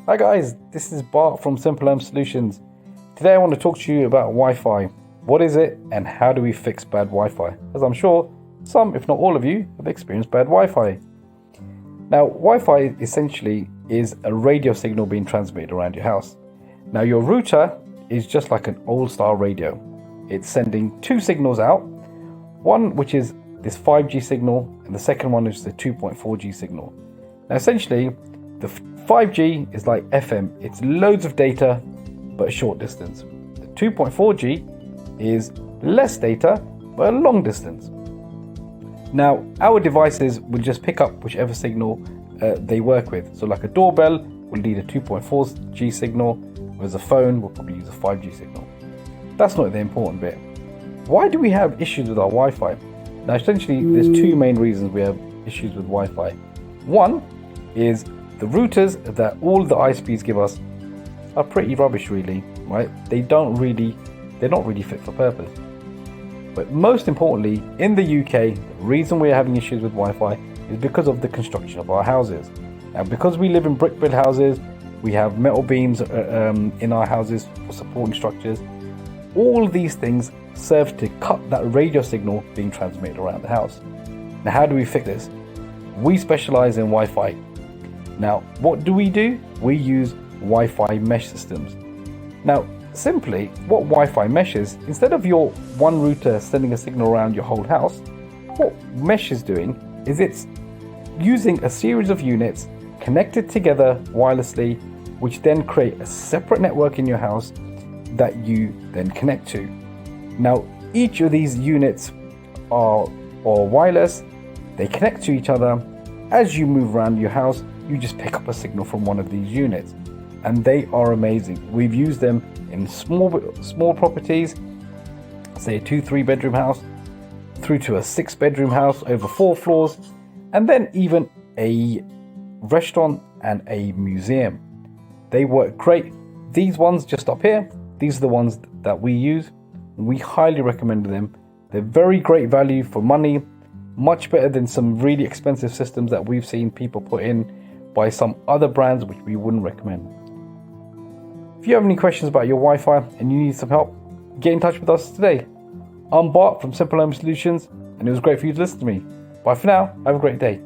Hi guys, this is Bart from Simple Home Solutions. Today I want to talk to you about Wi-Fi. What is it and how do we fix bad Wi-Fi? As I'm sure some, if not all of you, have experienced bad Wi-Fi. Now, Wi-Fi essentially is a radio signal being transmitted around your house. Now, your router is just like an old style radio. It's sending two signals out, one which is this 5G signal and the second one is the 2.4G signal. Now, essentially, the 5G is like FM. It's loads of data, but a short distance. The 2.4G is less data, but a long distance. Now, our devices will just pick up whichever signal they work with. So like a doorbell will need a 2.4G signal, whereas a phone will probably use a 5G signal. That's not the important bit. Why do we have issues with our Wi-Fi? Now, essentially, there's two main reasons we have issues with Wi-Fi. One is the routers that all the ISPs give us are pretty rubbish, really, right? They're not really fit for purpose. But most importantly, in the UK, the reason we're having issues with Wi-Fi is because of the construction of our houses. Now, because we live in brick-built houses, we have metal beams in our houses for supporting structures. All these things serve to cut that radio signal being transmitted around the house. Now, how do we fix this? We specialize in Wi-Fi. Now, what do? We use Wi-Fi mesh systems. Now, simply, what Wi-Fi mesh is, instead of your one router sending a signal around your whole house, what mesh is doing is it's using a series of units connected together wirelessly, which then create a separate network in your house that you then connect to. Now, each of these units are wireless, they connect to each other. As you move around your house, you just pick up a signal from one of these units, and they are amazing. We've used them in small properties, say a 2-3 bedroom house, through to a 6-bedroom house over 4 floors, and then even a restaurant and a museum. They work great. These ones just up here, these are the ones that we use. We highly recommend them. They're very great value for money, much better than some really expensive systems that we've seen people put in by some other brands which we wouldn't recommend. If you have any questions about your Wi-Fi and you need some help, get in touch with us today. I'm Bart from Simple Home Solutions, and it was great for you to listen to me. Bye for now. Have a great day.